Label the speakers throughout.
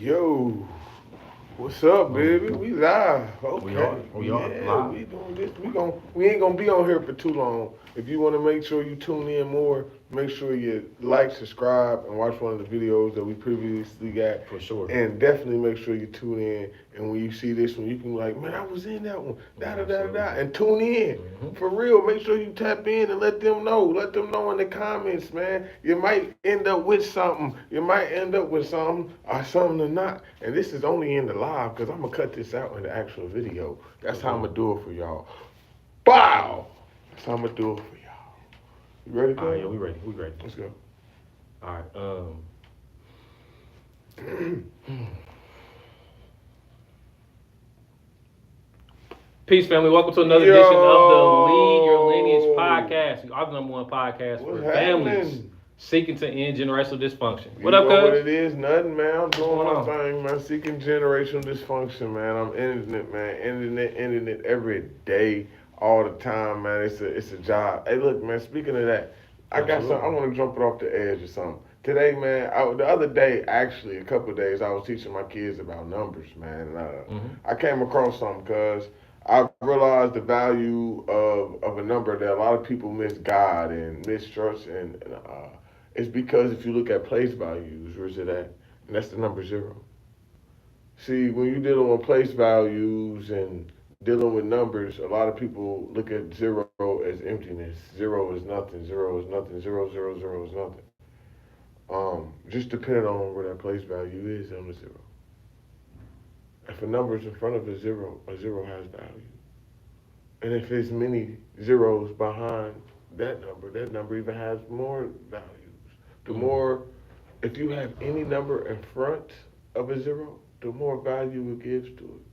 Speaker 1: Yo, what's up, baby? We live.
Speaker 2: We
Speaker 1: Okay.
Speaker 2: are. We are
Speaker 1: Yeah,
Speaker 2: live.
Speaker 1: we doing this. We ain't gonna be on here for too long. If you wanna make sure you tune in more, make sure you like, subscribe, and watch one of the videos that we previously got.
Speaker 2: For sure.
Speaker 1: And definitely make sure you tune in. And when you see this one, you can be like, man, I was in that one. Da da da da. And tune in. For real, make sure you tap in and let them know. Let them know in the comments, man. You might end up with something. You might end up with something or something or not. And this is only in the live because I'm going to cut this out in the actual video. That's how I'm going to do it for y'all. Bow! That's how I'm going to do it for y'all. You ready,
Speaker 2: All right, yeah, we ready. We ready.
Speaker 1: Let's go.
Speaker 2: All right. Peace, family. Welcome to another edition of the Lead Your Lineage podcast. Our number one podcast
Speaker 1: What's
Speaker 2: for families
Speaker 1: happening?
Speaker 2: seeking to end generational dysfunction.
Speaker 1: You
Speaker 2: What up,
Speaker 1: know what
Speaker 2: cuz?
Speaker 1: it is? Nothing, man. I'm doing
Speaker 2: going
Speaker 1: my
Speaker 2: on?
Speaker 1: thing, man. Seeking generational dysfunction, man. I'm ending it, man. Ending it every day, all the time, man. It's a job. Hey, look, man. Speaking of that, I got
Speaker 2: Absolutely.
Speaker 1: something. I want to jump it off the edge or something. Today, man. The other day, actually, a couple of days, I was teaching my kids about numbers, man. And I came across something because I realized the value of a number that a lot of people misguide and mistrust and it's because if you look at place values, where's it at? And that's the number zero. See, when you're dealing with place values and dealing with numbers, a lot of people look at zero as emptiness. Zero is nothing. Zero is nothing. Zero is nothing. Just depending on where that place value is on the zero. If a number is in front of a zero has value. And if there's many zeros behind that number even has more values. The more, if you have any number in front of a zero, the more value it gives to it.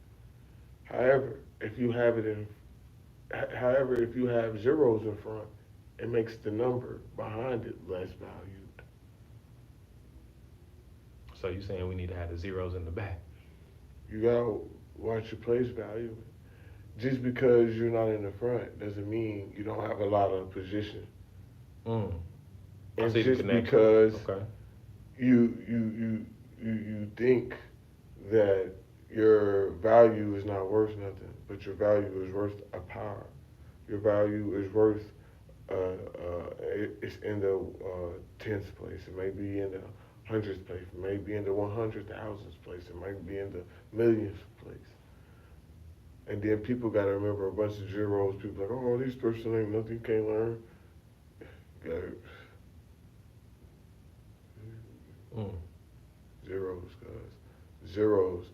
Speaker 1: However, if you have it in, however, if you have zeros in front, it makes the number behind it less valued.
Speaker 2: So you saying we need to have the zeros in the back?
Speaker 1: You gotta watch your place value. Just because you're not in the front doesn't mean you don't have a lot of position.
Speaker 2: I
Speaker 1: And
Speaker 2: see the
Speaker 1: just
Speaker 2: connection.
Speaker 1: because
Speaker 2: Okay.
Speaker 1: you think that your value is not worth nothing, but your value is worth a power. Your value is worth it's in the tenth place. It may be in the hundredth place. It may be in the 100,000th place. It might be in the millionth place. And then people got to remember a bunch of zeros. People like, oh, this person ain't nothing. You can't learn. Zeros, cuz. Zeros.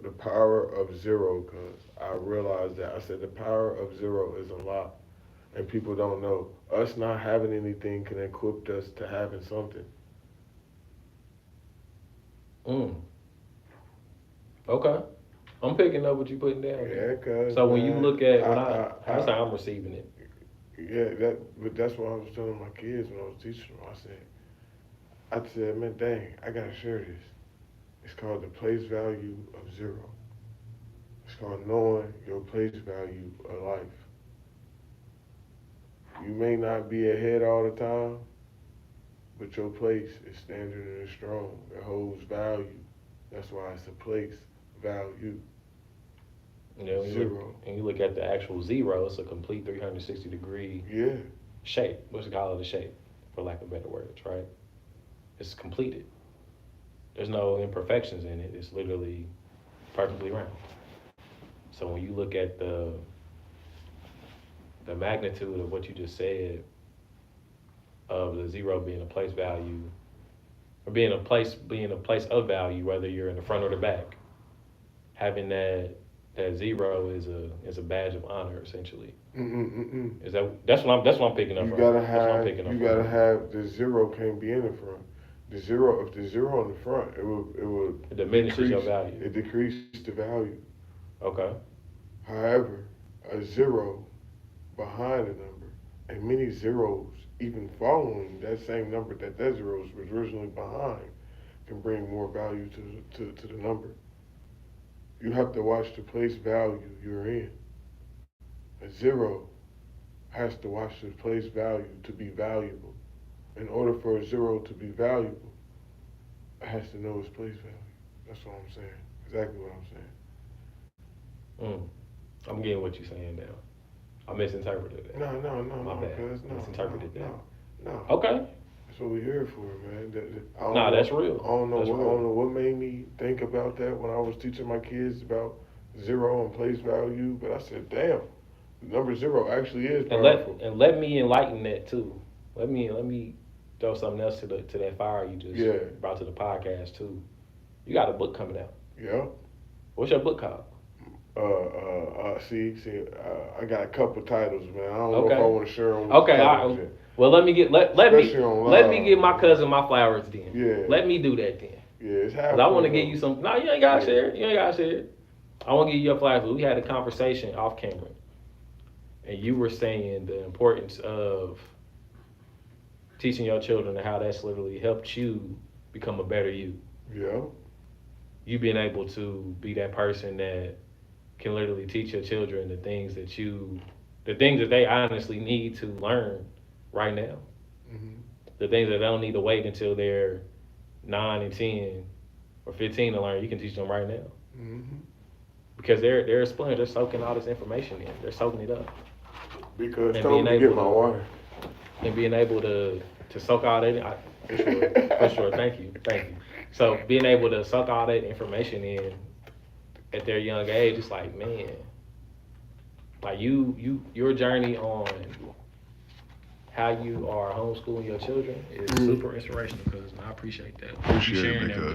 Speaker 1: The power of zero, cuz. I realized that. I said the power of zero is a lot. And people don't know. Us not having anything can equip us to having something.
Speaker 2: Okay. I'm picking up what you putting down.
Speaker 1: Yeah, cuz.
Speaker 2: So when you look at that's
Speaker 1: I,
Speaker 2: how I'm receiving it.
Speaker 1: yeah, but that's what I was telling my kids when I was teaching them. I said, man, dang, I gotta share this. It's called the place value of zero. It's called knowing your place value of life. You may not be ahead all the time, but your place is standard and strong. It holds value. That's why it's a place value. Zero.
Speaker 2: And you look at the actual zero, it's a complete 360-degree
Speaker 1: Yeah.
Speaker 2: shape. Let's call it a shape, for lack of better words, right? It's completed. There's no imperfections in it. It's literally perfectly round. So when you look at the magnitude of what you just said, of the zero being a place value, or being a place of value, whether you're in the front or the back, having that zero is a badge of honor, essentially. Is that's what I'm picking up
Speaker 1: You
Speaker 2: from.
Speaker 1: gotta
Speaker 2: That's what I'm
Speaker 1: have
Speaker 2: picking up
Speaker 1: you
Speaker 2: from.
Speaker 1: gotta have the zero can't be in the front. The zero, if the zero in the front,
Speaker 2: It diminishes your
Speaker 1: decrease,
Speaker 2: value.
Speaker 1: it decreases the value.
Speaker 2: Okay.
Speaker 1: However, a zero behind a number, and many zeros even following that same number that zero was originally behind, can bring more value to the number. You have to watch the place value you're in. A zero has to watch the place value to be valuable. In order for a zero to be valuable, it has to know its place value. That's what I'm saying. Exactly what I'm saying.
Speaker 2: I'm getting what you're saying now. I misinterpreted that.
Speaker 1: No,
Speaker 2: My bad.
Speaker 1: cuz
Speaker 2: Misinterpreted that.
Speaker 1: No.
Speaker 2: Okay.
Speaker 1: That's what we're here for, man.
Speaker 2: That's real.
Speaker 1: I don't know.
Speaker 2: That's
Speaker 1: I
Speaker 2: real.
Speaker 1: don't know what made me think about that when I was teaching my kids about zero and place value. But I said, damn, the number zero actually is powerful.
Speaker 2: And let me enlighten that too. Let me throw something else to that fire you just brought to the podcast too. You got a book coming out.
Speaker 1: Yeah.
Speaker 2: What's your book called?
Speaker 1: I got a couple titles, man. I don't know if I want to share them.
Speaker 2: Okay. Well, let me get my cousin my flowers then.
Speaker 1: Yeah.
Speaker 2: Let me do that then.
Speaker 1: Yeah, it's happening.
Speaker 2: Cause I want to give you some. No, you ain't gotta share it. You ain't gotta share it. I want to give you your flowers. We had a conversation off camera, and you were saying the importance of teaching your children and how that's literally helped you become a better you.
Speaker 1: Yeah.
Speaker 2: You being able to be that person that can literally teach your children the things that they honestly need to learn right now.
Speaker 1: Mm-hmm.
Speaker 2: The things that they don't need to wait until they're 9 and 10 or 15 to learn. You can teach them right now.
Speaker 1: Mm-hmm.
Speaker 2: Because they're a sponge. They're soaking all this information in. They're soaking it up.
Speaker 1: Because tell them to get my water.
Speaker 2: And being able to soak all that for sure. Thank you. So being able to soak all that information in at their young age, it's like, man, like your journey on how you are homeschooling your children is super inspirational. Because I appreciate that.
Speaker 3: Appreciate it, because